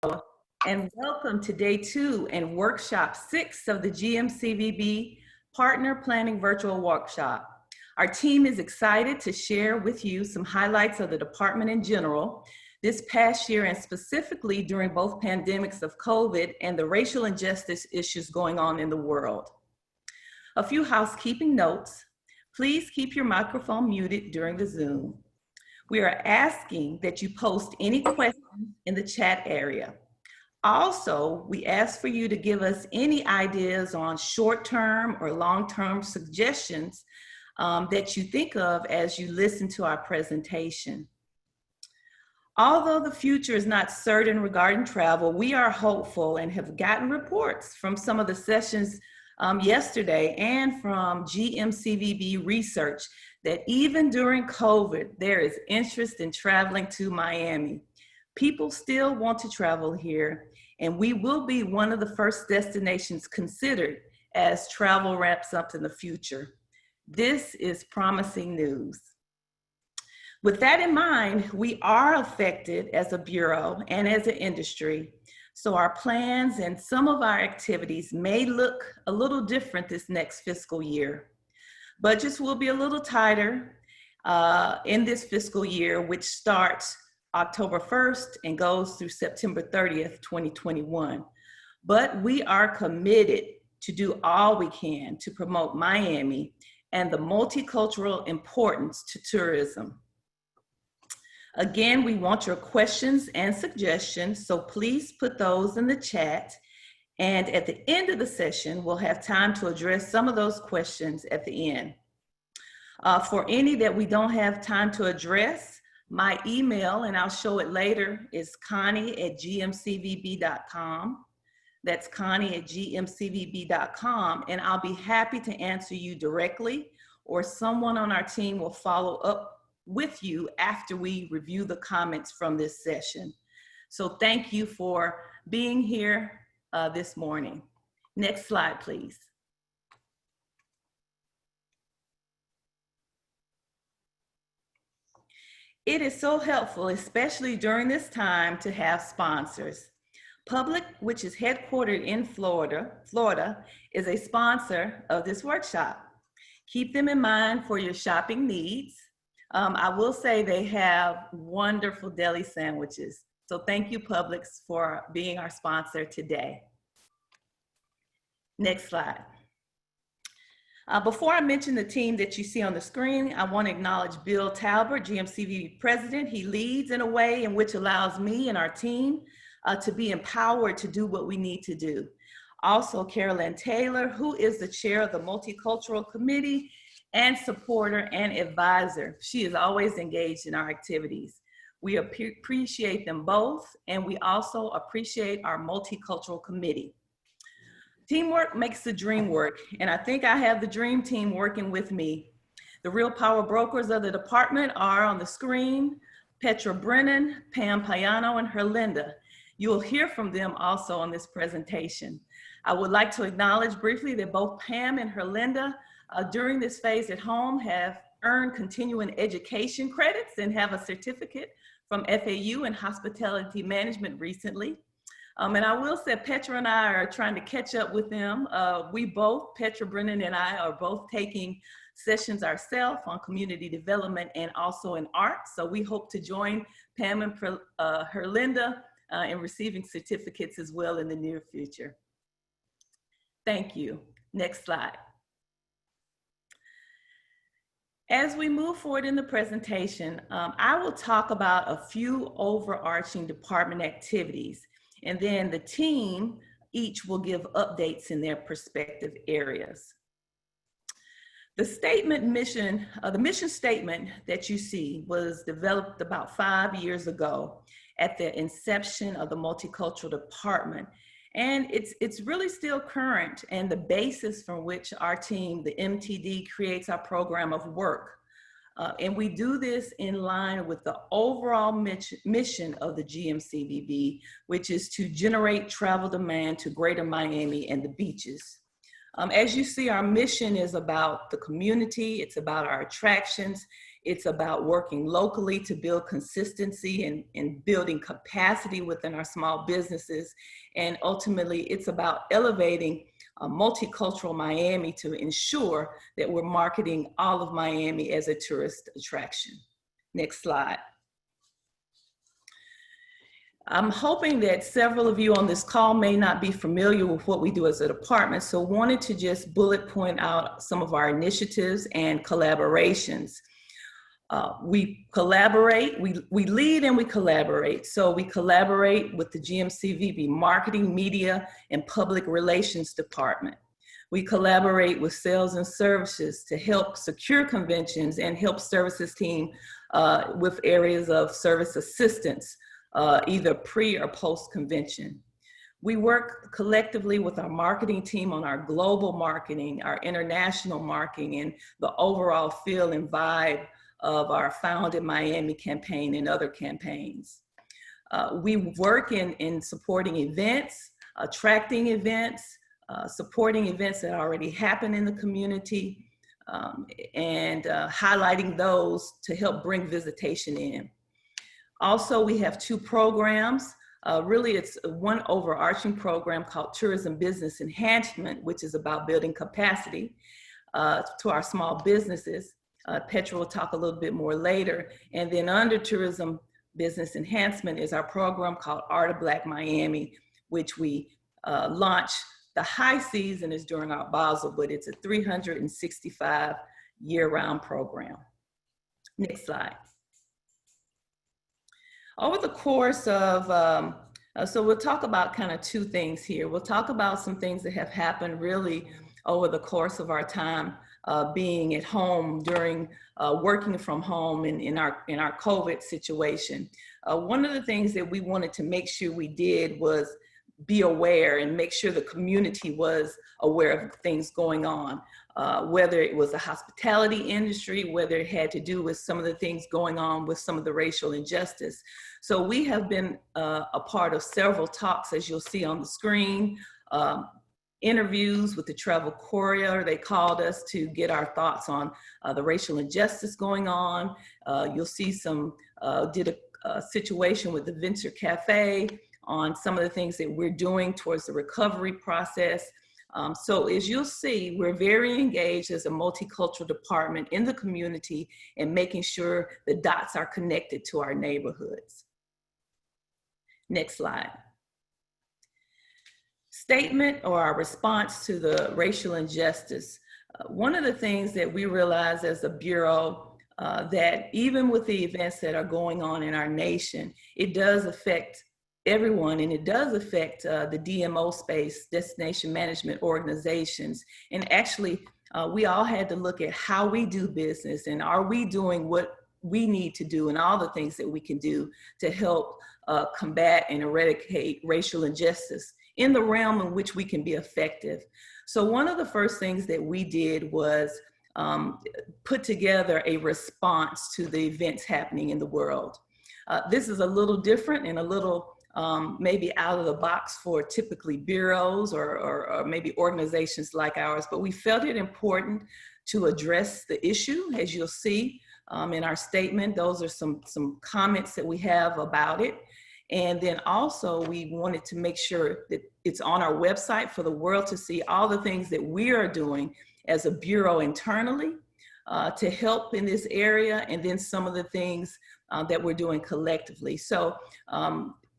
and welcome to day 2 and workshop 6 of the GMCVB Partner Planning Virtual Workshop. Our team is excited to share with you some highlights of the department in general this past year, and specifically during both pandemics of COVID and the racial injustice issues going on in the world. A few housekeeping notes. Please keep your microphone muted during the Zoom. We are asking that you post any questions in the chat area. Also, we ask for you to give us any ideas on short-term or long-term suggestions that you think of as you listen to our presentation. Although the future is not certain regarding travel, we are hopeful and have gotten reports from some of the sessions yesterday and from GMCVB research that even during COVID, there is interest in traveling to Miami. People still want to travel here, and we will be one of the first destinations considered as travel ramps up in the future. This is promising news. With that in mind, we are affected as a bureau and as an industry, so our plans and some of our activities may look a little different this next fiscal year. Budgets will be a little tighter in this fiscal year, which starts October 1st and goes through September 30th, 2021. But we are committed to do all we can to promote Miami and the multicultural importance to tourism. Again, we want your questions and suggestions, so please put those in the chat. And at the end of the session, we'll have time to address some of those questions at the end. For any that we don't have time to address, my email, and I'll show it later, is connie@gmcvb.com. That's connie@gmcvb.com, and I'll be happy to answer you directly, or someone on our team will follow up with you after we review the comments from this session. So thank you for being here this morning. Next slide, please. It is so helpful, especially during this time, to have sponsors. Public, which is headquartered in Florida, is a sponsor of this workshop. Keep them in mind for your shopping needs. I will say they have wonderful deli sandwiches. So thank you, Publix, for being our sponsor today. Next slide. Before I mention the team that you see on the screen, I want to acknowledge Bill Talbert, GMCVB President. He leads in a way in which allows me and our team to be empowered to do what we need to do. Also, Carolyn Taylor, who is the chair of the Multicultural Committee and supporter and advisor. She is always engaged in our activities. We appreciate them both, and we also appreciate our Multicultural Committee. Teamwork makes the dream work, and I think I have the dream team working with me. The real power brokers of the department are on the screen: Petra Brennan, Pam Payano, and Herlinda. You'll hear from them also on this presentation. I would like to acknowledge briefly that both Pam and Herlinda during this phase at home have earned continuing education credits and have a certificate from FAU in hospitality management recently. And I will say Petra and I are trying to catch up with them. Petra Brennan and I are both taking sessions ourselves on community development and also in art. So we hope to join Pam and Herlinda in receiving certificates as well in the near future. Thank you. Next slide. As we move forward in the presentation, I will talk about a few overarching department activities, and then the team each will give updates in their respective areas. The mission statement that you see was developed about 5 years ago at the inception of the Multicultural Department. And it's really still current, and the basis from which our team, the MTD, creates our program of work. And we do this in line with the overall mission of the GMCVB, which is to generate travel demand to Greater Miami and the beaches. As you see, our mission is about the community, it's about our attractions, It's about working locally to build consistency and building capacity within our small businesses. And ultimately, it's about elevating multicultural Miami to ensure that we're marketing all of Miami as a tourist attraction. Next slide. I'm hoping that several of you on this call may not be familiar with what we do as a department, so wanted to just bullet point out some of our initiatives and collaborations. We collaborate, we lead and we collaborate. So we collaborate with the GMCVB Marketing, Media, and Public Relations Department. We collaborate with Sales and Services to help secure conventions and help services team with areas of service assistance, either pre or post convention. We work collectively with our marketing team on our global marketing, our international marketing, and the overall feel and vibe of our Found in Miami campaign and other campaigns. We work in supporting events, attracting events, supporting events that already happen in the community, and highlighting those to help bring visitation in. Also, we have two programs. Really, it's one overarching program called Tourism Business Enhancement, which is about building capacity to our small businesses. Petra will talk a little bit more later. And then under Tourism Business Enhancement is our program called Art of Black Miami, which we launch. The high season is during our Basel, but it's a 365 year-round program. Next slide. Over the course of, so we'll talk about kind of two things here. We'll talk about some things that have happened really over the course of our time being at home during working from home in our COVID situation. One of the things that we wanted to make sure we did was be aware and make sure the community was aware of things going on, whether it was the hospitality industry, whether it had to do with some of the things going on with some of the racial injustice. So we have been a part of several talks, as you'll see on the screen, interviews with the Travel Courier. They called us to get our thoughts on the racial injustice going on. You'll see some, did a situation with the Venture Cafe on some of the things that we're doing towards the recovery process. So as you'll see, we're very engaged as a multicultural department in the community and making sure the dots are connected to our neighborhoods. Next slide. Statement or our response to the racial injustice. One of the things that we realize as a Bureau that even with the events that are going on in our nation, it does affect everyone, and it does affect the DMO space, destination management organizations. And actually, we all had to look at how we do business and are we doing what we need to do and all the things that we can do to help combat and eradicate racial injustice in the realm in which we can be effective. So one of the first things that we did was put together a response to the events happening in the world. This is a little different and a little maybe out of the box for typically bureaus or maybe organizations like ours, but we felt it important to address the issue. As you'll see in our statement, those are some comments that we have about it. And then also we wanted to make sure that it's on our website for the world to see all the things that we are doing as a bureau internally to help in this area, and then some of the things that we're doing collectively. So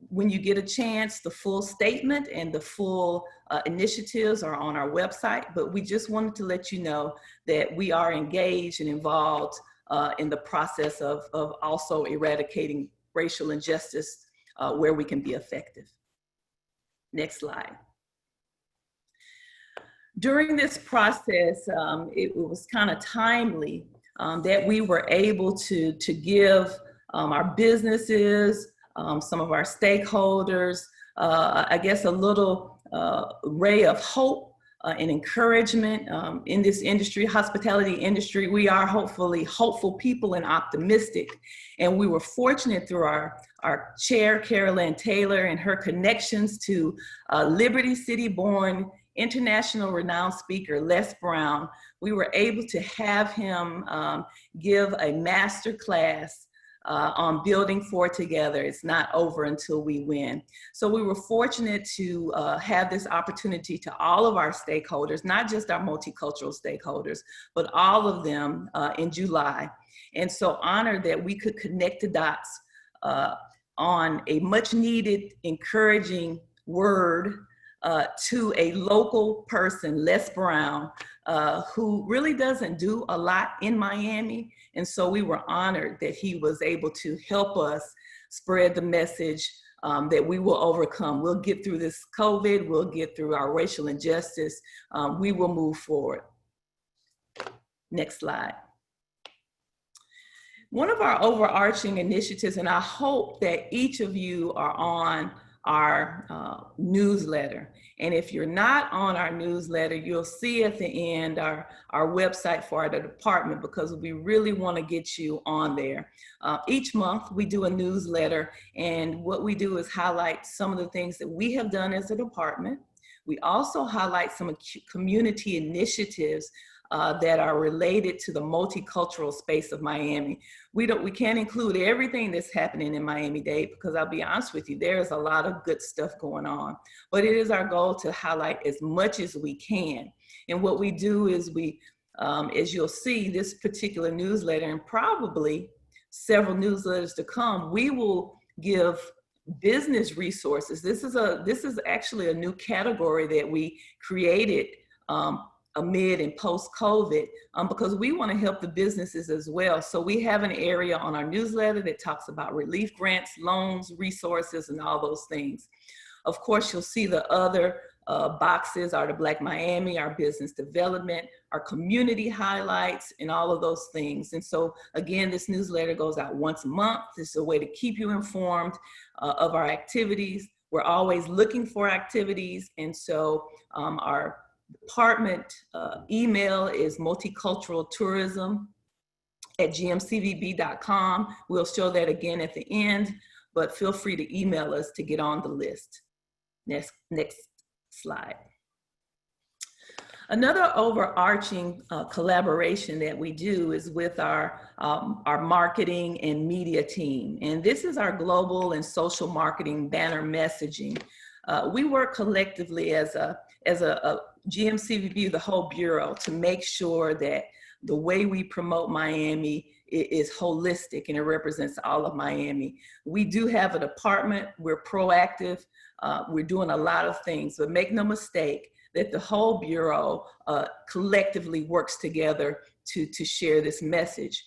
when you get a chance, the full statement and the full initiatives are on our website, but we just wanted to let you know that we are engaged and involved in the process of also eradicating racial injustice where we can be effective. Next slide. During this process, it was kind of timely that we were able to give our businesses, some of our stakeholders, I guess a little ray of hope and encouragement in this industry, hospitality industry. We are hopeful people and optimistic. And we were fortunate through our chair, Carol Ann Taylor, and her connections to Liberty City born international renowned speaker, Les Brown. We were able to have him give a master class on building for together. It's not over until we win. So we were fortunate to have this opportunity to all of our stakeholders, not just our multicultural stakeholders, but all of them in July. And so honored that we could connect the dots on a much needed, encouraging word to a local person, Les Brown, who really doesn't do a lot in Miami. And so we were honored that he was able to help us spread the message that we will overcome. We'll get through this COVID, we'll get through our racial injustice, we will move forward. Next slide. One of our overarching initiatives, and I hope that each of you are on our newsletter. And if you're not on our newsletter, you'll see at the end our website for the department, because we really want to get you on there. Each month we do a newsletter, and what we do is highlight some of the things that we have done as a department. We also highlight some community initiatives that are related to the multicultural space of Miami. We can't include everything that's happening in Miami-Dade, because I'll be honest with you, there's a lot of good stuff going on. But it is our goal to highlight as much as we can. And what we do is we, as you'll see, this particular newsletter, and probably several newsletters to come, we will give business resources. This is actually a new category that we created amid and post-COVID, because we want to help the businesses as well. So we have an area on our newsletter that talks about relief grants, loans, resources, and all those things. Of course, you'll see the other boxes are the Black Miami, our business development, our community highlights, and all of those things. And so again, this newsletter goes out once a month. This is a way to keep you informed of our activities. We're always looking for activities. And so our department email is multiculturaltourism@gmcvb.com. We'll show that again at the end, but feel free to email us to get on the list. Next slide. Another overarching collaboration that we do is with our marketing and media team. And this is our global and social marketing banner messaging. We work collectively as a GMCVB, the whole Bureau, to make sure that the way we promote Miami is holistic and it represents all of Miami. We do have a department, we're proactive, we're doing a lot of things, but make no mistake that the whole Bureau collectively works together to share this message.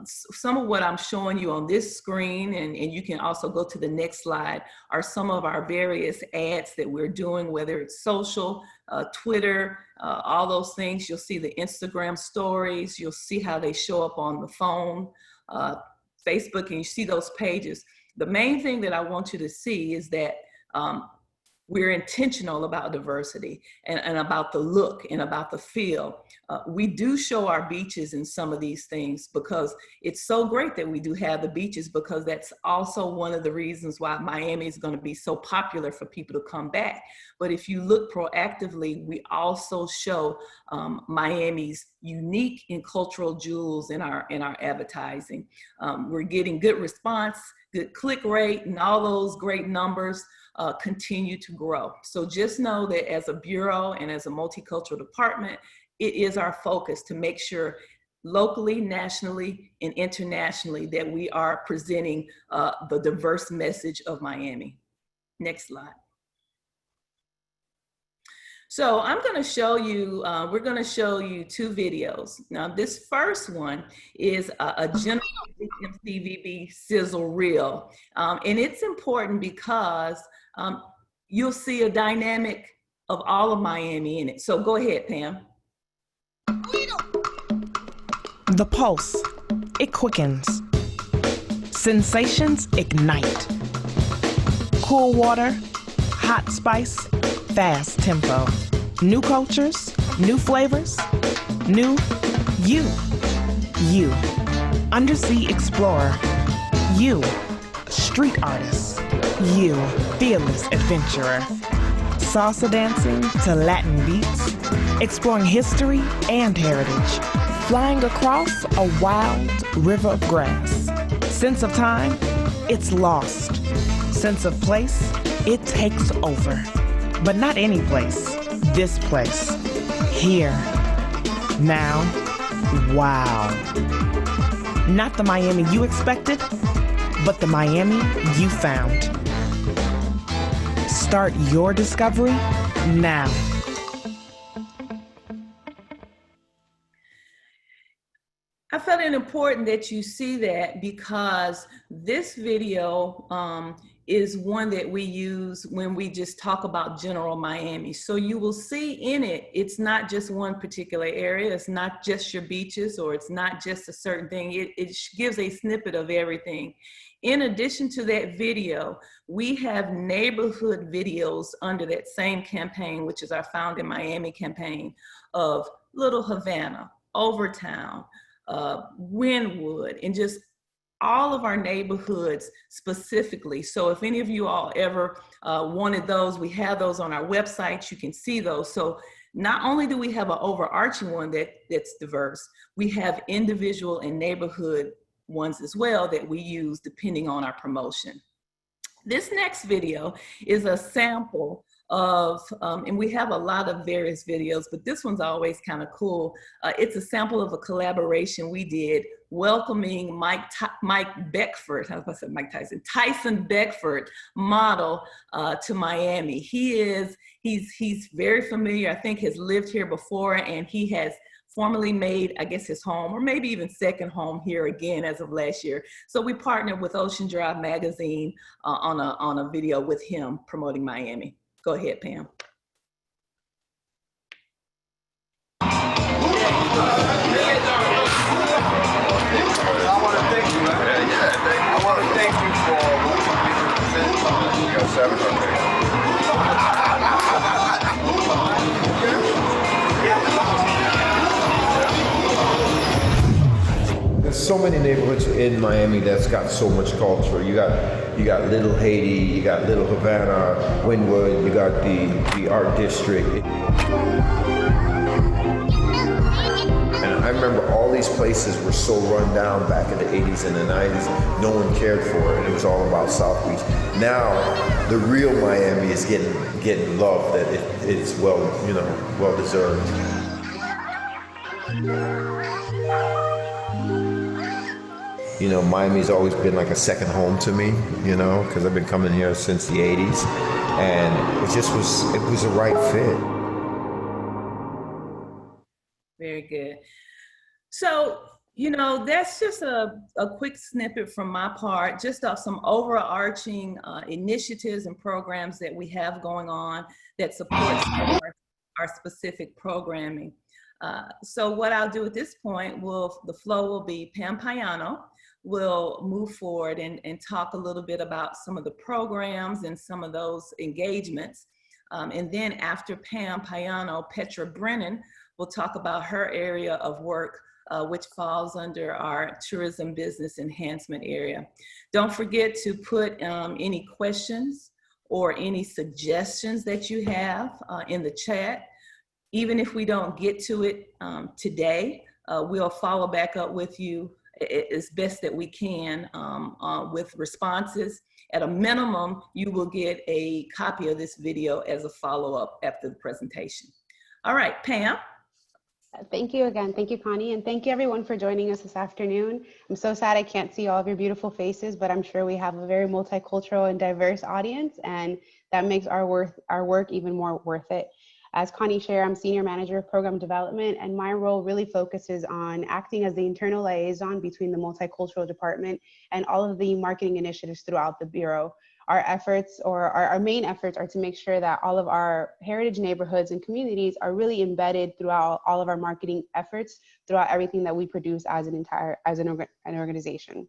Some of what I'm showing you on this screen, and you can also go to the next slide, are some of our various ads that we're doing, whether it's social, Twitter, all those things. You'll see the Instagram stories, you'll see how they show up on the phone, Facebook, and you see those pages. The main thing that I want you to see is that we're intentional about diversity and about the look and about the feel. We do show our beaches in some of these things because it's so great that we do have the beaches, because that's also one of the reasons why Miami is going to be so popular for people to come back. But if you look proactively, we also show Miami's unique and cultural jewels in our advertising. We're getting good response, good click rate, and all those great numbers continue to grow. So just know that as a Bureau and as a multicultural department, it is our focus to make sure locally, nationally, and internationally that we are presenting the diverse message of Miami. Next slide. So I'm going to show you, we're going to show you two videos. Now this first one is a general MCVB sizzle reel. And it's important because you'll see a dynamic of all of Miami in it. So go ahead, Pam. The pulse, it quickens. Sensations ignite. Cool water, hot spice, fast tempo. New cultures, new flavors, new you. You, undersea explorer. You, street artist. You, fearless adventurer. salsa dancing to Latin beats, exploring history and heritage, flying across a wild river of grass. Sense of time, it's lost. Sense of place, it takes over. But not any place, this place. Here. Now. Wow. Not the Miami you expected, but the Miami you found. Start your discovery now. I felt it important that you see that because this video is one that we use when we just talk about general Miami. So you will see in it, it's not just one particular area, it's not just your beaches, or it's not just a certain thing. It gives a snippet of everything. In addition to that video, we have neighborhood videos under that same campaign, which is our Found in Miami campaign, of Little Havana, Overtown, Wynwood, and just all of our neighborhoods specifically. So if any of you all ever wanted those, we have those on our website. You can see those. So not only do we have an overarching one that's diverse, we have individual and neighborhood ones as well that we use depending on our promotion. This next video is a sample of, and we have a lot of various videos, but this one's always kind of cool. It's a sample of a collaboration we did welcoming Mike Beckford, I was about to say Mike Tyson, Tyson Beckford model to Miami. He's very familiar, I think has lived here before, and he has formally made, I guess, his home, or maybe even second home here again as of last year. So we partnered with Ocean Drive Magazine on a video with him promoting Miami. Go ahead, Pam. I want to thank you. I want to thank you for what you got 700. There's so many neighborhoods in Miami that's got so much culture. You got Little Haiti, you got Little Havana, Wynwood, you got the Art District. And I remember all these places were so run down back in the 80s and the 90s. No one cared for it. It was all about South Beach. Now, the real Miami is getting love that it's well deserved. You know, Miami's always been like a second home to me, you know, because I've been coming here since the 80s, and it was the right fit. Very good. So, you know, that's just a quick snippet from my part, just of some overarching initiatives and programs that we have going on that supports our specific programming. So what I'll do at this point, the flow will be Pam Payano will move forward and talk a little bit about some of the programs and some of those engagements. And then after Pam Payano, Petra Brennan will talk about her area of work, which falls under our tourism business enhancement area. Don't forget to put any questions or any suggestions that you have in the chat. Even if we don't get to it today, we'll follow back up with you as best that we can with responses. At a minimum, you will get a copy of this video as a follow-up after the presentation. All right, Pam. Thank you again. Thank you, Connie. And thank you everyone for joining us this afternoon. I'm so sad I can't see all of your beautiful faces, but I'm sure we have a very multicultural and diverse audience, and that makes our work even more worth it. As Connie shared, I'm Senior Manager of Program Development, and my role really focuses on acting as the internal liaison between the Multicultural Department and all of the marketing initiatives throughout the Bureau. Our efforts, or our main efforts, are to make sure that all of our heritage neighborhoods and communities are really embedded throughout all of our marketing efforts, throughout everything that we produce as an organization.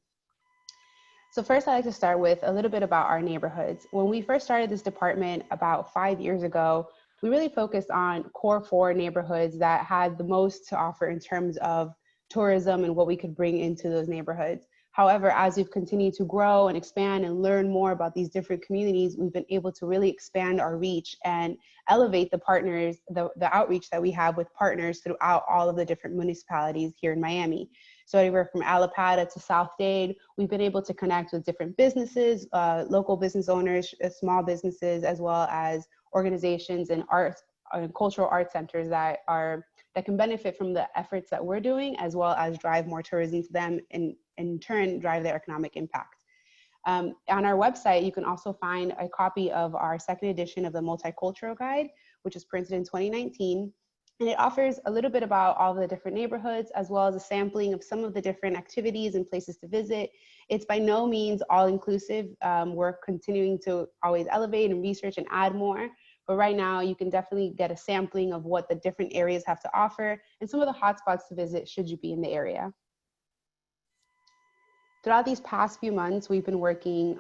So first, I'd like to start with a little bit about our neighborhoods. When we first started this department about 5 years ago, we really focused on core 4 neighborhoods that had the most to offer in terms of tourism and what we could bring into those neighborhoods. However, as we've continued to grow and expand and learn more about these different communities, we've been able to really expand our reach and elevate the partners, the outreach that we have with partners throughout all of the different municipalities here in Miami. So anywhere from Allapattah to South Dade, we've been able to connect with different businesses, local business owners, small businesses, as well as organizations and arts, cultural art centers that can benefit from the efforts that we're doing, as well as drive more tourism to them and in turn drive their economic impact. On our website, you can also find a copy of our second edition of the Multicultural Guide, which was printed in 2019. And it offers a little bit about all the different neighborhoods, as well as a sampling of some of the different activities and places to visit. It's by no means all inclusive. We're continuing to always elevate and research and add more. But right now, you can definitely get a sampling of what the different areas have to offer and some of the hotspots to visit should you be in the area. Throughout these past few months, we've been working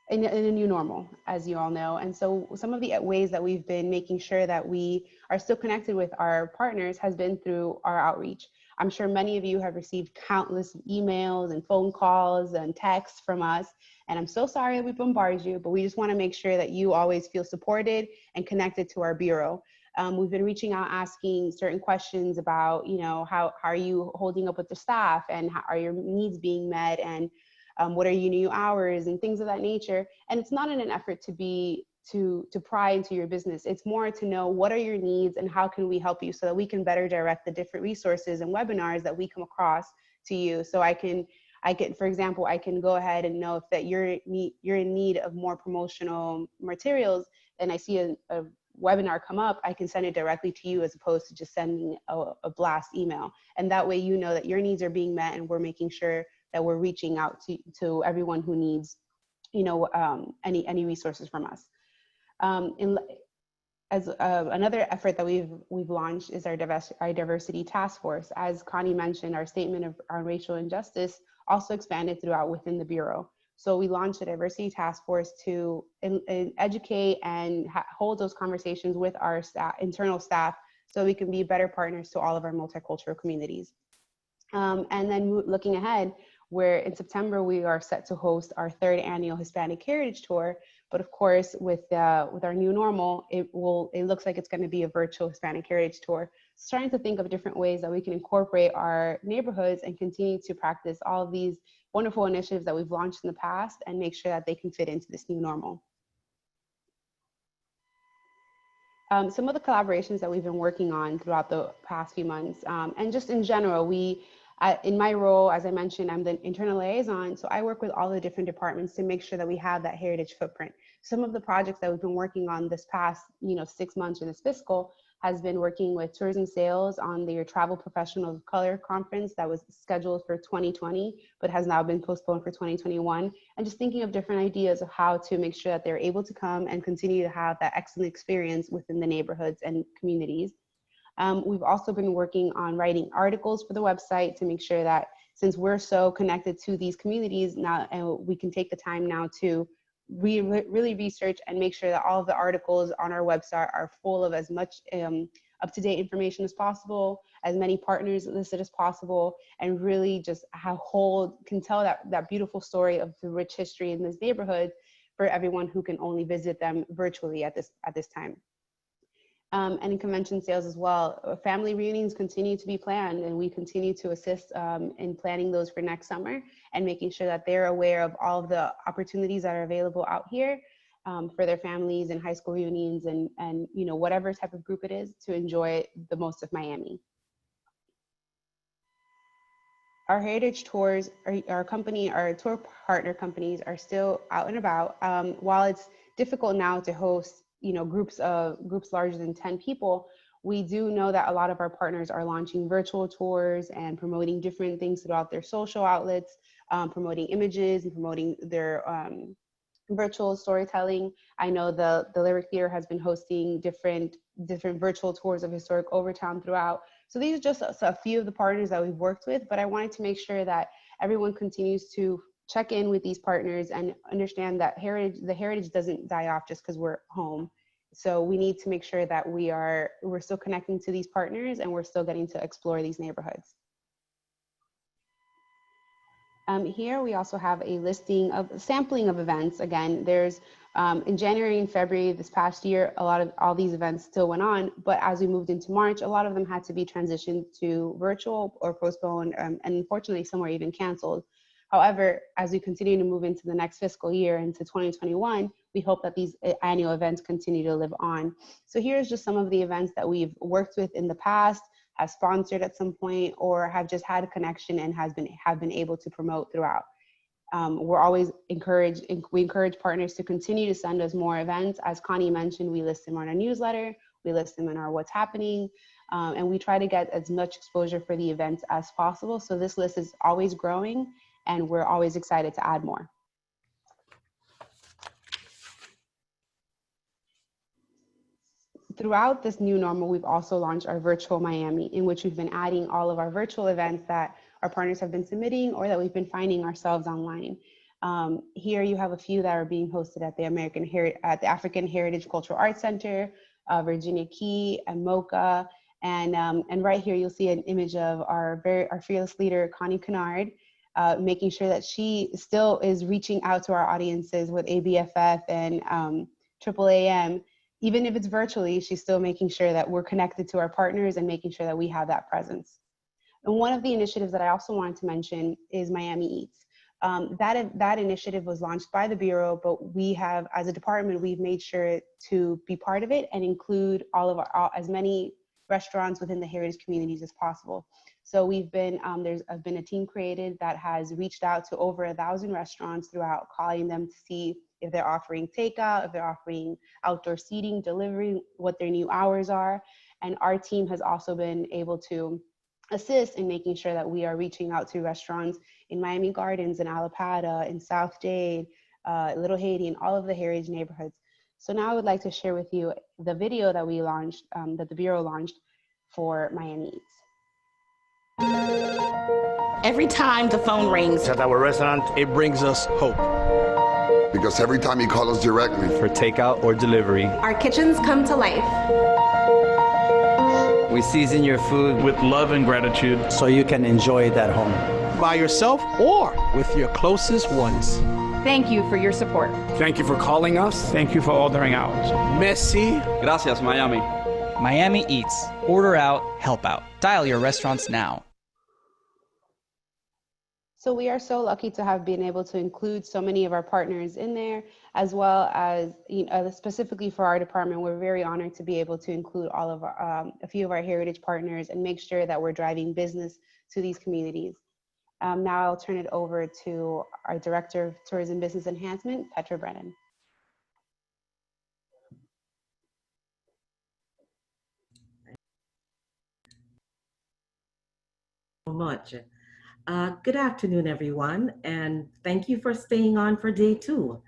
in a new normal, as you all know. And so some of the ways that we've been making sure that we are still connected with our partners has been through our outreach. I'm sure many of you have received countless emails and phone calls and texts from us. And I'm so sorry that we bombarded you, but we just want to make sure that you always feel supported and connected to our bureau. We've been reaching out, asking certain questions about, how are you holding up with the staff, and how are your needs being met, and what are your new hours and things of that nature. And it's not in an effort to pry into your business. It's more to know what are your needs and how can we help you so that we can better direct the different resources and webinars that we come across to you. So I can, for example, I can go ahead and know if that you're in need of more promotional materials, and I see a webinar come up, I can send it directly to you as opposed to just sending a blast email. And that way, you know that your needs are being met, and we're making sure that we're reaching out to everyone who needs, any resources from us. Another effort that we've launched is our diversity task force. As Connie mentioned, our statement on racial injustice also expanded throughout within the bureau. So we launched a diversity task force to educate and hold those conversations with our internal staff, so we can be better partners to all of our multicultural communities. And then looking ahead, where in September we are set to host our third annual Hispanic Heritage Tour. But of course, with our new normal, it looks like it's going to be a virtual Hispanic Heritage Tour. So trying to think of different ways that we can incorporate our neighborhoods and continue to practice all of these wonderful initiatives that we've launched in the past and make sure that they can fit into this new normal. Some of the collaborations that we've been working on throughout the past few months, and just in general, in my role, as I mentioned, I'm the internal liaison, so I work with all the different departments to make sure that we have that heritage footprint. Some of the projects that we've been working on this past 6 months or this fiscal has been working with tourism sales on their Travel Professionals of Color conference that was scheduled for 2020, but has now been postponed for 2021. And just thinking of different ideas of how to make sure that they're able to come and continue to have that excellent experience within the neighborhoods and communities. We've also been working on writing articles for the website to make sure that since we're so connected to these communities now, and we can take the time now to really research and make sure that all of the articles on our website are full of as much up-to-date information as possible, as many partners listed as possible, and really just can tell that beautiful story of the rich history in this neighborhood for everyone who can only visit them virtually at this time. And in convention sales as well, family reunions continue to be planned, and we continue to assist in planning those for next summer and making sure that they're aware of all of the opportunities that are available out here for their families and high school reunions and whatever type of group it is to enjoy the most of Miami. Our heritage tours, our tour partner companies are still out and about. While it's difficult now to host groups larger than 10 people, we do know that a lot of our partners are launching virtual tours and promoting different things throughout their social outlets, promoting images and promoting their virtual storytelling. I know the Lyric Theater has been hosting different virtual tours of historic Overtown throughout. So these are just a few of the partners that we've worked with, but I wanted to make sure that everyone continues to check in with these partners and understand that the heritage doesn't die off just because we're home. So we need to make sure that we're still connecting to these partners and we're still getting to explore these neighborhoods. Here we also have a listing of sampling of events. Again, there's in January and February this past year, all these events still went on, but as we moved into March, a lot of them had to be transitioned to virtual or postponed, and unfortunately some were even canceled. However, as we continue to move into the next fiscal year, into 2021, we hope that these annual events continue to live on. So here's just some of the events that we've worked with in the past, have sponsored at some point, or have just had a connection and have been able to promote throughout. We're always we encourage partners to continue to send us more events. As Connie mentioned, we list them on our newsletter, we list them in our What's Happening, and we try to get as much exposure for the events as possible. So this list is always growing, and we're always excited to add more. Throughout this new normal, we've also launched our virtual Miami, in which we've been adding all of our virtual events that our partners have been submitting or that we've been finding ourselves online. Here you have a few that are being hosted at the African Heritage Cultural Arts Center, Virginia Key and MoCA. And right here, you'll see an image of our fearless leader, Connie Kennard, making sure that she still is reaching out to our audiences with ABFF and AAAM. Even if it's virtually, she's still making sure that we're connected to our partners and making sure that we have that presence. And one of the initiatives that I also wanted to mention is Miami Eats. That initiative was launched by the Bureau, but we have, as a department, we've made sure to be part of it and include as many restaurants within the heritage communities as possible. So there's been a team created that has reached out to over 1,000 restaurants throughout, calling them to see if they're offering takeout, if they're offering outdoor seating, delivery, what their new hours are. And our team has also been able to assist in making sure that we are reaching out to restaurants in Miami Gardens, in Allapattah, in South Dade, Little Haiti, and all of the heritage neighborhoods. So now I would like to share with you the video that we launched, that the Bureau launched for Miami Eats. Every time the phone rings at our restaurant, it brings us hope. Because every time you call us directly for takeout or delivery, our kitchens come to life. We season your food with love and gratitude so you can enjoy it at home, by yourself or with your closest ones. Thank you for your support. Thank you for calling us. Thank you for ordering out. Merci. Gracias, Miami. Miami Eats. Order out, help out. Dial your restaurants now. So we are so lucky to have been able to include so many of our partners in there, as well as, specifically for our department, we're very honored to be able to include all of a few of our heritage partners and make sure that we're driving business to these communities. Now I'll turn it over to our Director of Tourism Business Enhancement, Petra Brennan. So much. Good afternoon, everyone, and thank you for staying on for day 2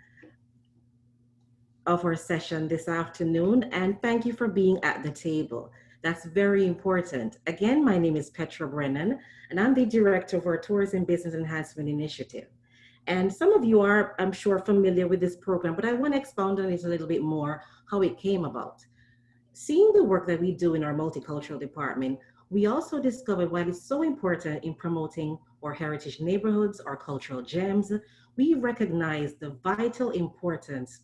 of our session this afternoon, and thank you for being at the table. That's very important. Again, my name is Petra Brennan, and I'm the Director of our Tourism Business Enhancement Initiative. And some of you are, I'm sure, familiar with this program, but I want to expound on it a little bit more, how it came about. Seeing the work that we do in our multicultural department, we also discovered why it's so important in promoting our heritage neighborhoods, our cultural gems. We recognize the vital importance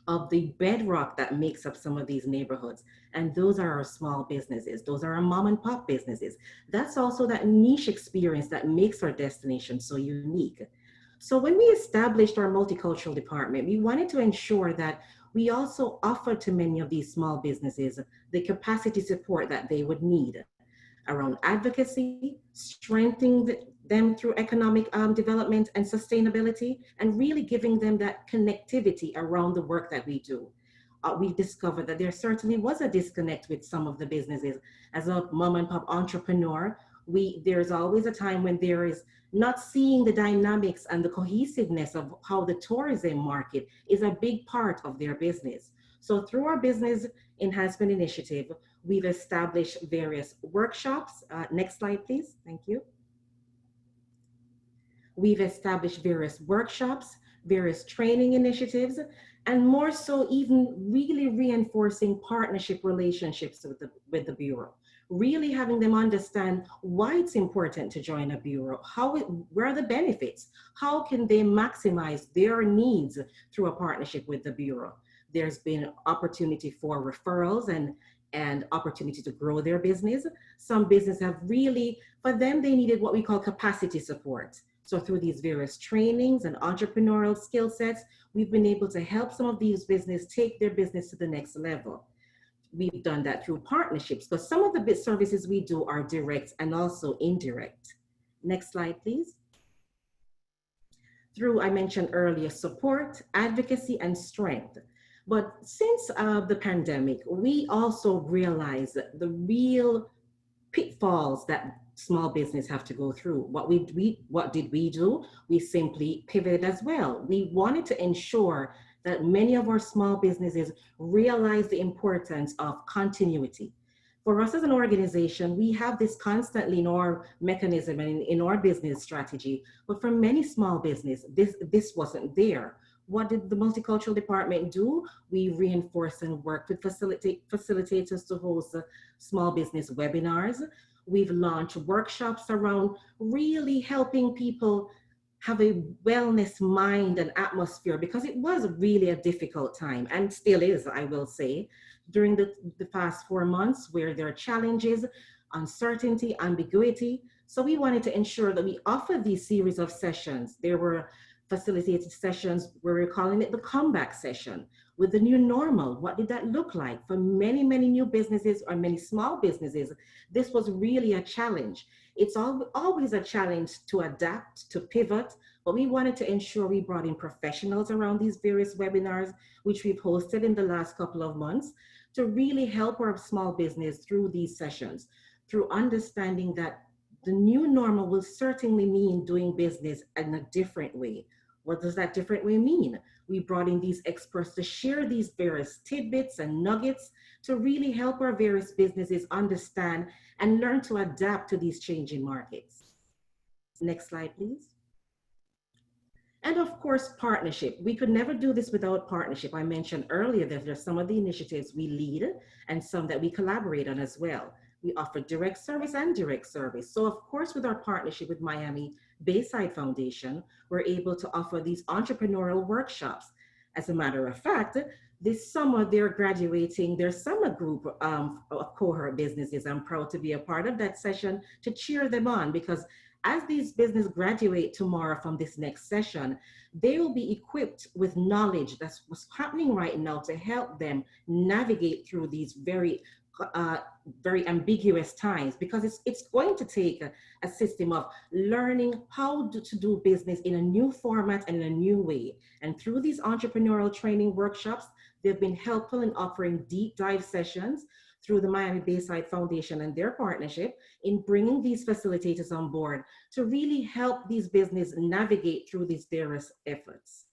of the bedrock that makes up some of these neighborhoods. And those are our small businesses. Those are our mom and pop businesses. That's also that niche experience that makes our destination so unique. So when we established our multicultural department, we wanted to ensure that we also offer to many of these small businesses the capacity support that they would need around advocacy, strengthening them through economic development and sustainability, and really giving them that connectivity around the work that we do. We discovered that there certainly was a disconnect with some of the businesses. As a mom and pop entrepreneur, there's always a time when there is not seeing the dynamics and the cohesiveness of how the tourism market is a big part of their business. So through our business enhancement initiative, we've established various workshops. Next slide, please. Thank you. We've established various workshops, various training initiatives, and more so even really reinforcing partnership relationships with the Bureau. really having them understand why it's important to join a bureau, where are the benefits, how can they maximize their needs through a partnership with the bureau. There's been opportunity for referrals and opportunity to grow their business. Some businesses have really, for them, they needed what we call capacity support. So through these various trainings and entrepreneurial skill sets, we've been able to help some of these businesses take their business to the next level. We've done that through partnerships, because some of the services we do are direct and also indirect. Next slide, please. Through, I mentioned earlier, support, advocacy, and strength. But since the pandemic, we also realized the real pitfalls that small business have to go through. What did we do? We simply pivoted as well. We wanted to ensure that many of our small businesses realize the importance of continuity. For us as an organization, we have this constantly in our mechanism and in our business strategy, but for many small business, this wasn't there. What did the Multicultural Department do? We reinforced and worked with facilitators to host small business webinars. We've launched workshops around really helping people have a wellness mind and atmosphere, because it was really a difficult time, and still is, I will say, during the past 4 months, where there are challenges, uncertainty, ambiguity. So we wanted to ensure that we offer these series of sessions. There were facilitated sessions where we're calling it the comeback session. With the new normal, what did that look like? For many, many new businesses or many small businesses, this was really a challenge. It's always a challenge to adapt, to pivot, but we wanted to ensure we brought in professionals around these various webinars, which we've hosted in the last couple of months, to really help our small business through these sessions, through understanding that the new normal will certainly mean doing business in a different way. What does that different way mean? We brought in these experts to share these various tidbits and nuggets to really help our various businesses understand and learn to adapt to these changing markets. Next slide, please. And of course, partnership. We could never do this without partnership. I mentioned earlier that there's some of the initiatives we lead and some that we collaborate on as well. We offer direct service and direct service. So of course, with our partnership with Miami Bayside Foundation, we're able to offer these entrepreneurial workshops. As a matter of fact, this summer they're graduating their summer group of cohort businesses. I'm proud to be a part of that session to cheer them on, because as these businesses graduate tomorrow from this next session, they will be equipped with knowledge that's what's happening right now to help them navigate through these very ambiguous times, because it's going to take a system of learning how to do business in a new format and in a new way. And through these entrepreneurial training workshops, they've been helpful in offering deep dive sessions through the Miami Bayside Foundation and their partnership in bringing these facilitators on board to really help these businesses navigate through these various efforts.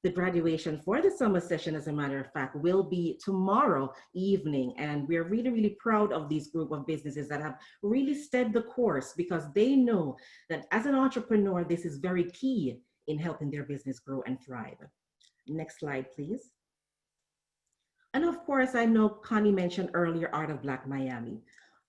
The graduation for the summer session, as a matter of fact, will be tomorrow evening. And we're really, really proud of these group of businesses that have really steadied the course, because they know that as an entrepreneur, this is very key in helping their business grow and thrive. Next slide, please. And of course, I know Connie mentioned earlier Art of Black Miami.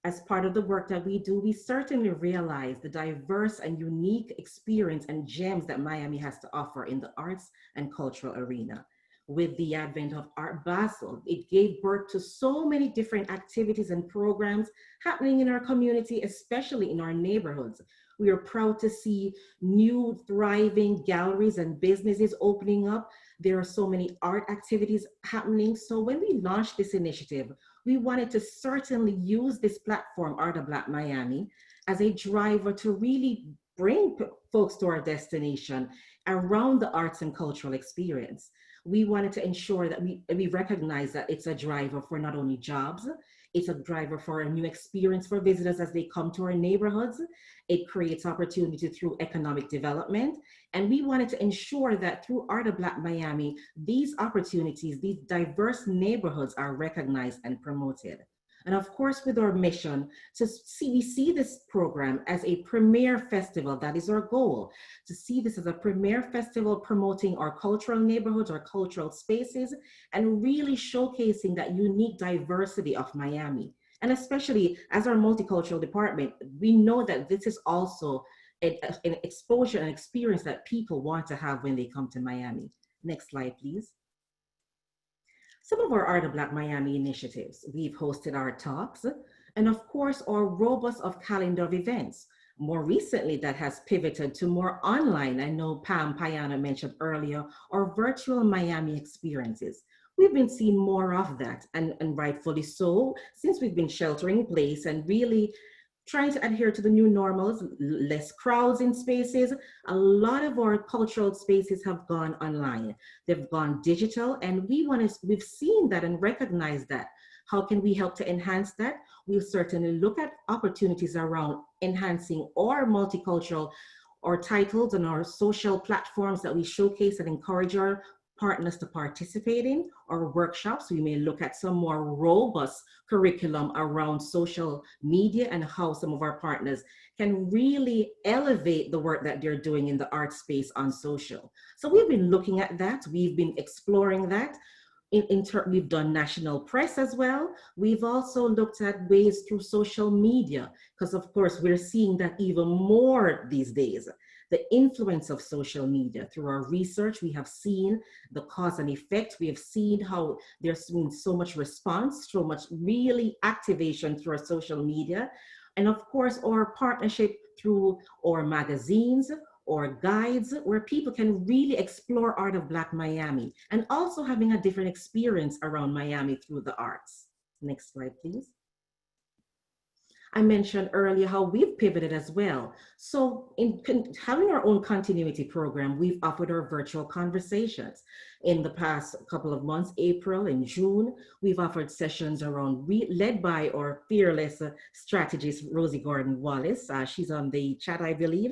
As part of the work that we do, we certainly realize the diverse and unique experience and gems that Miami has to offer in the arts and cultural arena. With the advent of Art Basel, it gave birth to so many different activities and programs happening in our community, especially in our neighborhoods. We are proud to see new thriving galleries and businesses opening up. There are so many art activities happening. So when we launched this initiative, we wanted to certainly use this platform, Art of Black Miami, as a driver to really bring folks to our destination around the arts and cultural experience. We wanted to ensure that we recognize that it's a driver for not only jobs, it's a driver for a new experience for visitors as they come to our neighborhoods. It creates opportunity through economic development. And we wanted to ensure that through Art of Black Miami, these opportunities, these diverse neighborhoods are recognized and promoted. And of course, with our mission, we see this program as a premier festival. That is our goal, to see this as a premier festival promoting our cultural neighborhoods, our cultural spaces, and really showcasing that unique diversity of Miami. And especially as our multicultural department, we know that this is also an exposure and experience that people want to have when they come to Miami. Next slide, please. Some of our Art of Black Miami initiatives, we've hosted our talks, and of course, our robust of calendar of events. More recently, that has pivoted to more online. I know Pam Payana mentioned earlier, our virtual Miami experiences. We've been seeing more of that, and rightfully so, since we've been sheltering in place and really trying to adhere to the new normals, less crowds in spaces. A lot of our cultural spaces have gone online. They've gone digital, and we've seen that and recognized that. How can we help to enhance that? We'll certainly look at opportunities around enhancing our multicultural, our titles and our social platforms that we showcase and encourage our partners to participate in, or workshops. We may look at some more robust curriculum around social media and how some of our partners can really elevate the work that they're doing in the art space on social. So we've been looking at that. We've been exploring that. We've done national press as well. We've also looked at ways through social media, because of course we're seeing that even more these days. The influence of social media. Through our research, we have seen the cause and effect. We have seen how there's been so much response, so much really activation through our social media. And of course, our partnership through our magazines or guides, where people can really explore Art of Black Miami and also having a different experience around Miami through the arts. Next slide, please. I mentioned earlier how we've pivoted as well. So in having our own continuity program, we've offered our virtual conversations. In the past couple of months, April and June, we've offered sessions around, led by our fearless strategist, Rosie Gordon-Wallace. She's on the chat, I believe.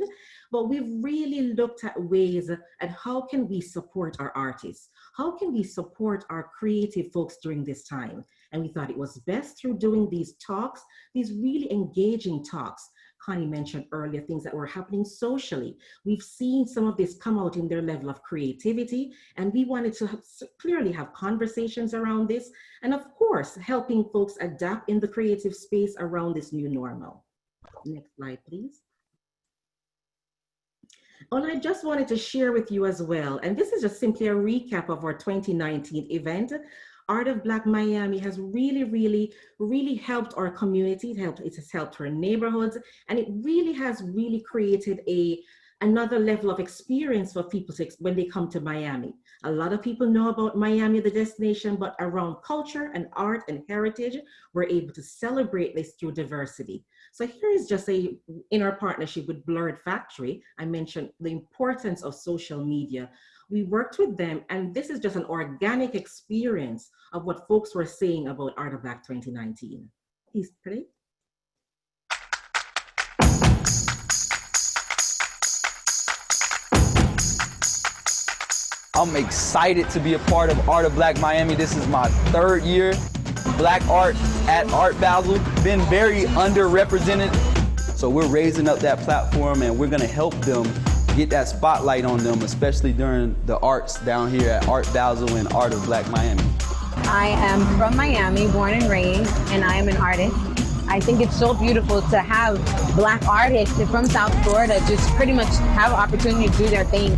But we've really looked at ways at how can we support our artists? How can we support our creative folks during this time? And we thought it was best through doing these talks, these really engaging talks. Connie mentioned earlier things that were happening socially. We've seen some of this come out in their level of creativity, and we wanted to clearly have conversations around this. And of course, helping folks adapt in the creative space around this new normal. Next slide, please. Well, I just wanted to share with you as well, and this is just simply a recap of our 2019 event. Art of Black Miami has really helped our community. It has helped our neighborhoods, and it really has created another level of experience for people when they come to Miami. A lot of people know about Miami, the destination, but around culture and art and heritage, we're able to celebrate this through diversity. So here is just in our partnership with Blurred Factory, I mentioned the importance of social media. We worked with them, and this is just an organic experience of what folks were saying about Art of Black 2019. Please play. I'm excited to be a part of Art of Black Miami. This is my third year. Black art at Art Basel, been very underrepresented. So we're raising up that platform, and we're gonna help them get that spotlight on them, especially during the arts down here at Art Basel and Art of Black Miami. I am from Miami, born and raised, and I am an artist. I think it's so beautiful to have Black artists from South Florida just pretty much have an opportunity to do their thing.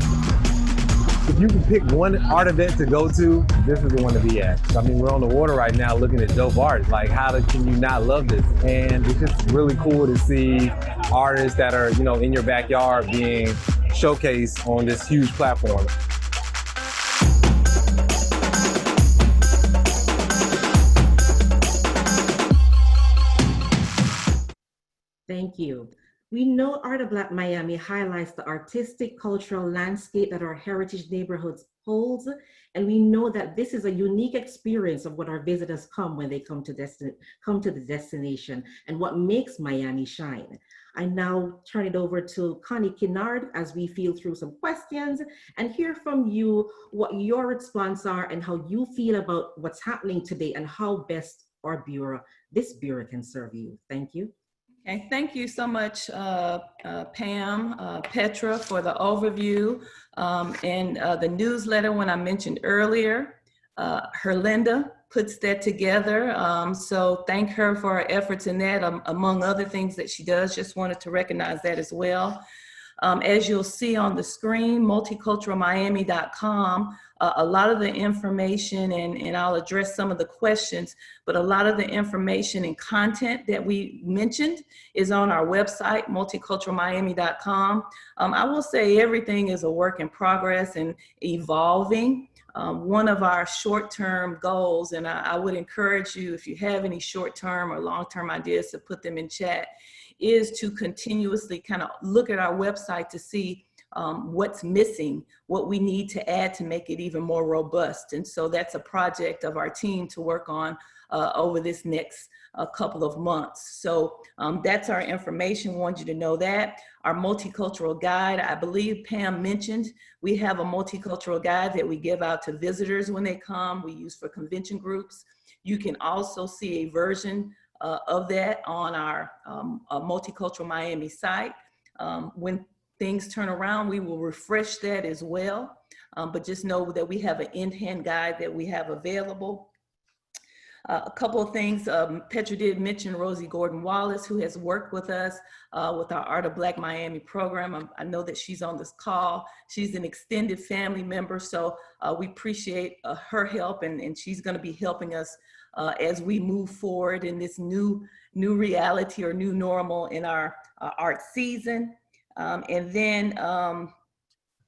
If you can pick one art event to go to, this is the one to be at. I mean, we're on the water right now looking at dope art. Like, can you not love this? And it's just really cool to see artists that are, in your backyard being showcased on this huge platform. Thank you. We know Art of Black Miami highlights the artistic, cultural landscape that our heritage neighborhoods holds, and we know that this is a unique experience of what our visitors come when they come to the destination and what makes Miami shine. I now turn it over to Connie Kinnard as we feel through some questions and hear from you what your response are and how you feel about what's happening today and how best this bureau can serve you. Thank you. Okay, thank you so much, Pam, Petra, for the overview. And the newsletter, when I mentioned earlier, Herlinda puts that together. So thank her for her efforts in that, among other things that she does. Just wanted to recognize that as well. As you'll see on the screen, multiculturalmiami.com, a lot of the information, and I'll address some of the questions, but a lot of the information and content that we mentioned is on our website, multiculturalmiami.com. I will say everything is a work in progress and evolving. One of our short-term goals, and I would encourage you, if you have any short-term or long-term ideas, to put them in chat, is to continuously kind of look at our website to see what's missing, what we need to add to make it even more robust. And so that's a project of our team to work on over this next couple of months. So that's our information. Want you to know that. Our multicultural guide, I believe Pam mentioned, we have a multicultural guide that we give out to visitors when they come, we use for convention groups. You can also see a version of that on our Multicultural Miami site. When things turn around, we will refresh that as well. But just know that we have an in-hand guide that we have available. A couple of things, Petra did mention Rosie Gordon-Wallace, who has worked with us with our Art of Black Miami program. I know that she's on this call. She's an extended family member, so we appreciate her help, and she's gonna be helping us as we move forward in this new reality or new normal in our art season. And then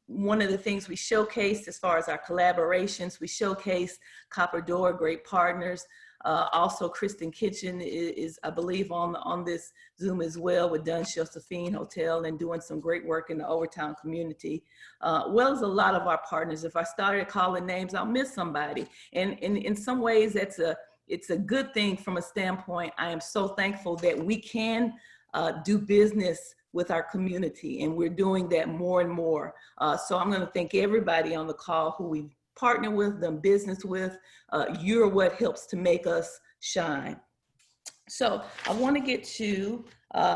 one of the things we showcased as far as our collaborations, we showcased Copper Door, great partners. Also, Kristen Kitchen is, I believe, on this Zoom as well with Dunn Josephine Hotel and doing some great work in the Overtown community, well as a lot of our partners. If I started calling names, I'll miss somebody. And in some ways, it's a good thing from a standpoint. I am so thankful that we can do business with our community, and we're doing that more and more. So I'm gonna thank everybody on the call who we partner with, done business with. You're what helps to make us shine. So I wanna get to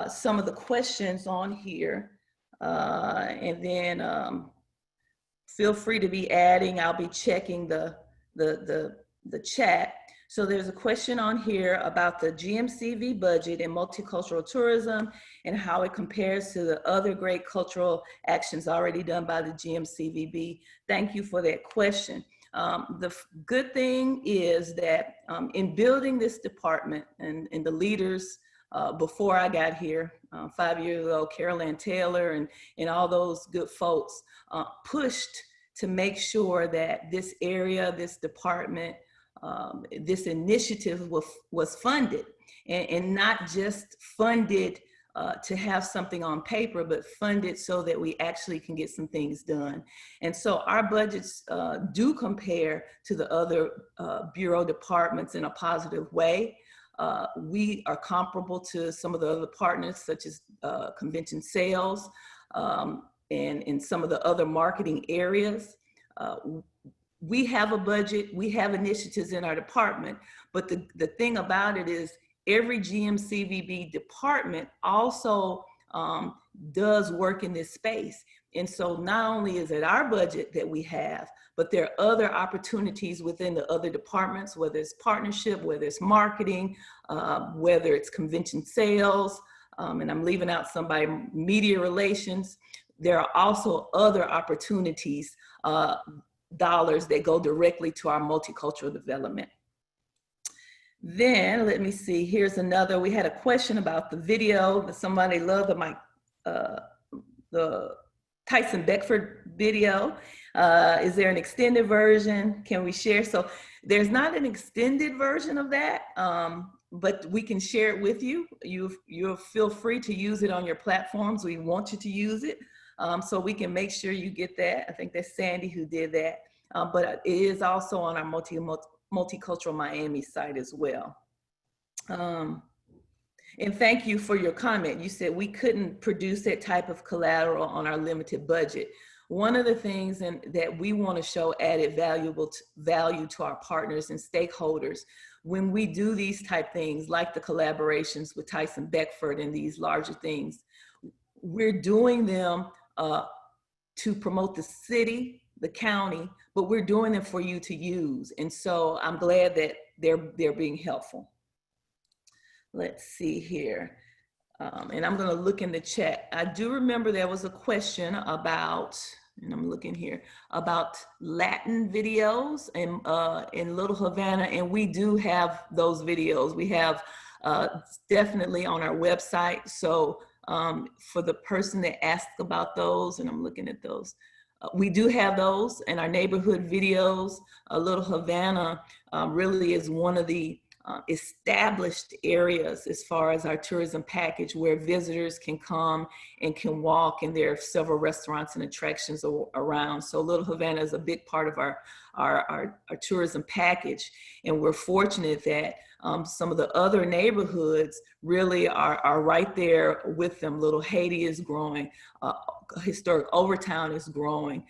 some of the questions on here, and then feel free to be adding. I'll be checking the chat. So there's a question on here about the GMCV budget and multicultural tourism and how it compares to the other great cultural actions already done by the GMCVB. Thank you for that question. The good thing is that in building this department and the leaders before I got here 5 years ago, Carol Ann Taylor and all those good folks pushed to make sure that this area, this department, this initiative was funded, and not just funded to have something on paper, but funded so that we actually can get some things done. And so our budgets do compare to the other bureau departments in a positive way. We are comparable to some of the other partners, such as convention sales and some of the other marketing areas. We have a budget, we have initiatives in our department, but the thing about it is every GMCVB department also does work in this space. And so not only is it our budget that we have, but there are other opportunities within the other departments, whether it's partnership, whether it's marketing, whether it's convention sales, and I'm leaving out somebody, media relations. There are also other opportunities, dollars that go directly to our multicultural development. Then let me see, here's another, we had a question about the video that somebody loved of the Tyson Beckford video. Is there an extended version? Can we share? So there's not an extended version of that, but we can share it with you. You'll feel free to use it on your platforms. We want you to use it. So we can make sure you get that. I think that's Sandy who did that. But it is also on our Multicultural Miami site as well. And thank you for your comment. You said we couldn't produce that type of collateral on our limited budget. One of the things that we want to show added value to our partners and stakeholders when we do these type things, like the collaborations with Tyson Beckford and these larger things, we're doing them to promote the city, the county, but we're doing them for you to use. And so I'm glad that they're being helpful. Let's see here. And I'm going to look in the chat. I do remember there was a question about, and I'm looking here, about Latin videos in Little Havana, and we do have those videos. We have definitely on our website. So for the person that asked about those, and I'm looking at those, we do have those in our neighborhood videos. Little Havana really is one of the established areas as far as our tourism package, where visitors can come and can walk, and there are several restaurants and attractions around. So Little Havana is a big part of our tourism package, and we're fortunate that some of the other neighborhoods really are right there with them. Little Haiti is growing, historic Overtown is growing,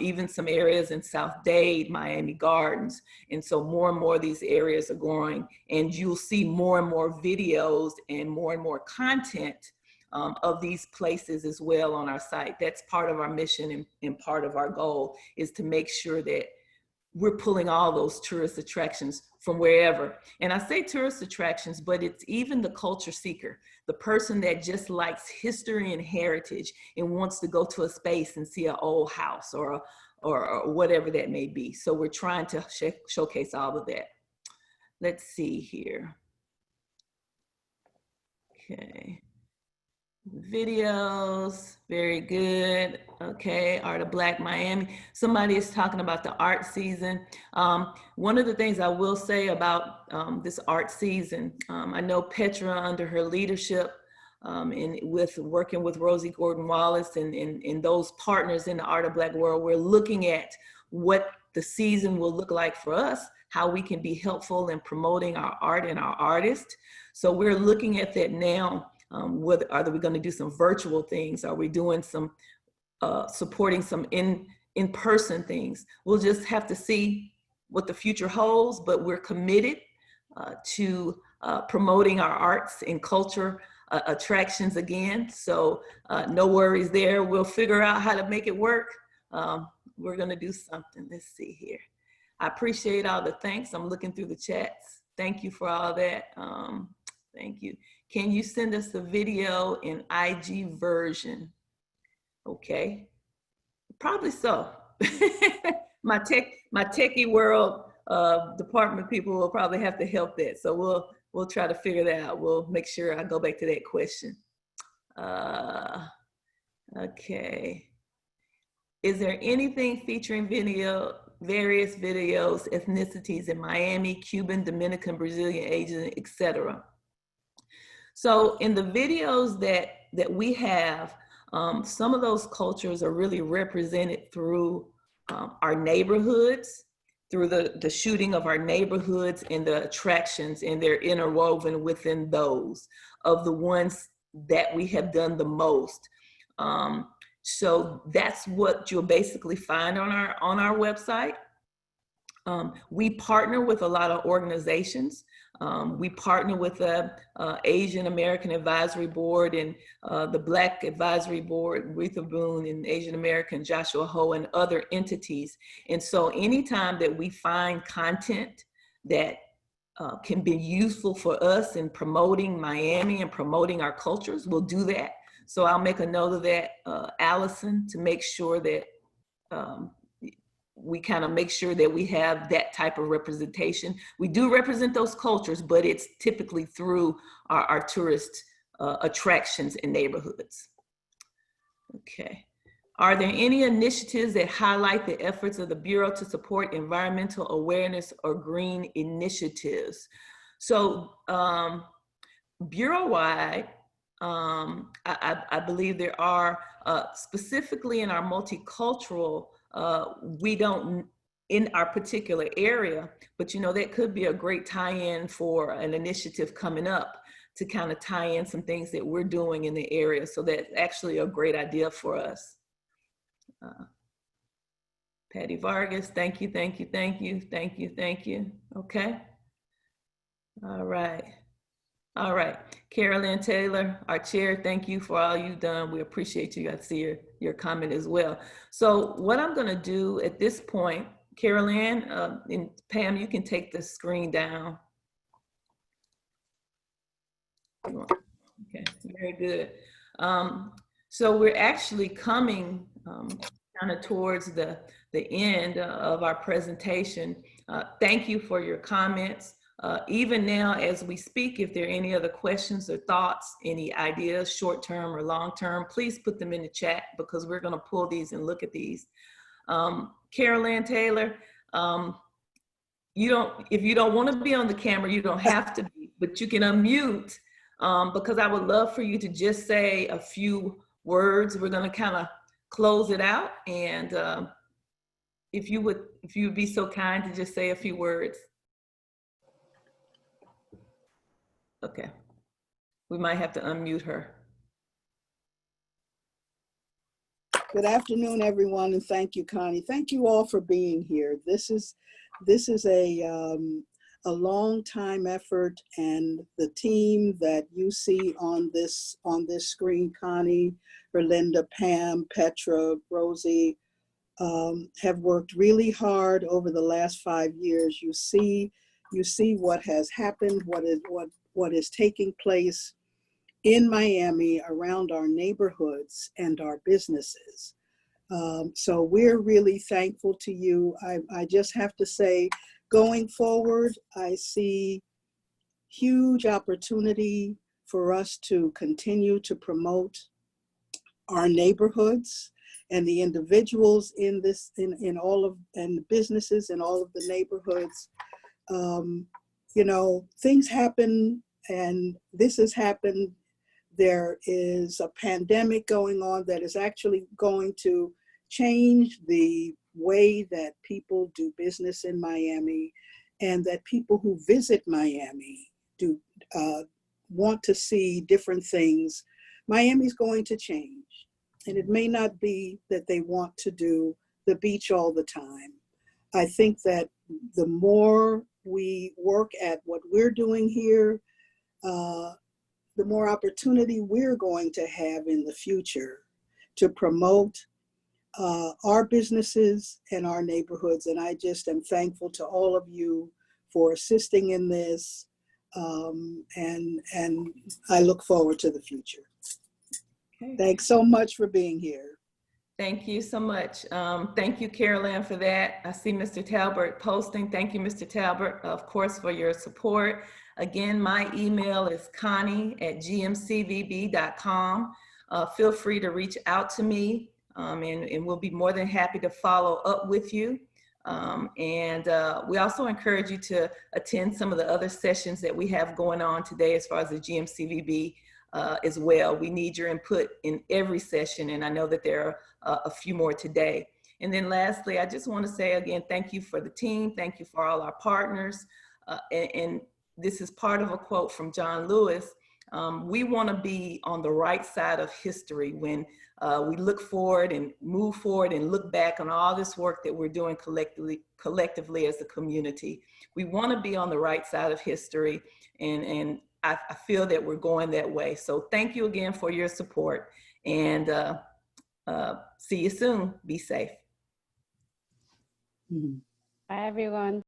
even some areas in South Dade, Miami Gardens. And so more and more of these areas are growing, and you'll see more and more videos and more content of these places as well on our site. That's part of our mission, and part of our goal is to make sure that we're pulling all those tourist attractions from wherever. And I say tourist attractions, but it's even the culture seeker, the person that just likes history and heritage and wants to go to a space and see an old house or whatever that may be. So we're trying to showcase all of that. Let's see here. Okay. Videos, very good. Okay, Art of Black Miami. Somebody is talking about the art season. One of the things I will say about this art season, I know Petra, under her leadership, and with working with Rosie Gordon-Wallace and those partners in the Art of Black world, we're looking at what the season will look like for us, how we can be helpful in promoting our art and our artists. So we're looking at that now. Are we going to do some virtual things? Are we doing some supporting some in-person things? We'll just have to see what the future holds, but we're committed to promoting our arts and culture attractions again. So no worries there. We'll figure out how to make it work. We're going to do something. Let's see here. I appreciate all the thanks. I'm looking through the chats. Thank you for all that. Thank you. Can you send us the video in IG version? Okay, probably so. my techie world department people will probably have to help that. So we'll try to figure that out. We'll make sure I go back to that question. Okay. Is there anything featuring various videos, ethnicities in Miami, Cuban, Dominican, Brazilian, Asian, etc.? So in the videos that we have, some of those cultures are really represented through our neighborhoods, through the shooting of our neighborhoods and the attractions, and they're interwoven within those of the ones that we have done the most. So that's what you'll basically find on our website. We partner with a lot of organizations. We partner with the Asian American Advisory Board and the Black Advisory Board, Retha Boone, and Asian American Joshua Ho, and other entities. And so anytime that we find content that can be useful for us in promoting Miami and promoting our cultures, we'll do that. So I'll make a note of that, Allison, to make sure that we kind of make sure that we have that type of representation. We do represent those cultures, but it's typically through our tourist attractions and neighborhoods. Okay. Are there any initiatives that highlight the efforts of the Bureau to support environmental awareness or green initiatives? So Bureau-wide, I believe there are, specifically in our multicultural, we don't, in our particular area, but you know, that could be a great tie-in for an initiative coming up to kind of tie in some things that we're doing in the area. So that's actually a great idea for us. Patty Vargas, thank you, thank you, thank you, thank you, thank you. Okay. All right. All right. Carolyn Taylor, our chair, thank you for all you've done. We appreciate you. I see your comment as well. So what I'm going to do at this point Carol Ann, and Pam, you can take the screen down. Okay, very good. So we're actually coming kind of towards the end of our presentation. Thank you for your comments. Even now as we speak, if there are any other questions or thoughts, any ideas, short-term or long-term, please put them in the chat because we're going to pull these and look at these. Carol Ann Taylor, if you don't want to be on the camera, you don't have to be, but you can unmute because I would love for you to just say a few words. We're going to kind of close it out, and if you would be so kind to just say a few words. Okay, we might have to unmute her. Good afternoon, everyone, and thank you, Connie. Thank you all for being here. This is a long time effort, and the team that you see on this screen, Connie, Berlinda, Pam, Petra, Rosie, have worked really hard over the last 5 years. You see what has happened, what is taking place in Miami around our neighborhoods and our businesses. So we're really thankful to you. I just have to say, going forward, I see huge opportunity for us to continue to promote our neighborhoods and the individuals in the businesses in all of the neighborhoods. You know, things happen, and this has happened. There is a pandemic going on that is actually going to change the way that people do business in Miami, and that people who visit Miami do want to see different things. Miami's going to change, and it may not be that they want to do the beach all the time. I think that the more we work at what we're doing here, the more opportunity we're going to have in the future to promote our businesses and our neighborhoods. And I just am thankful to all of you for assisting in this. And I look forward to the future. Okay. Thanks so much for being here. Thank you so much. Thank you, Carol Ann, for that. I see Mr. Talbert posting. Thank you, Mr. Talbert, of course, for your support. Again, my email is connie@gmcvb.com. Feel free to reach out to me, and we'll be more than happy to follow up with you. We also encourage you to attend some of the other sessions that we have going on today as far as the GMCVB as well. We need your input in every session, and I know that there are a few more today. And then lastly, I just want to say again, thank you for the team. Thank you for all our partners. And this is part of a quote from John Lewis. We want to be on the right side of history when we look forward and move forward and look back on all this work that we're doing collectively as a community. We want to be on the right side of history, and I feel that we're going that way. So thank you again for your support, and see you soon. Be safe. Bye, everyone.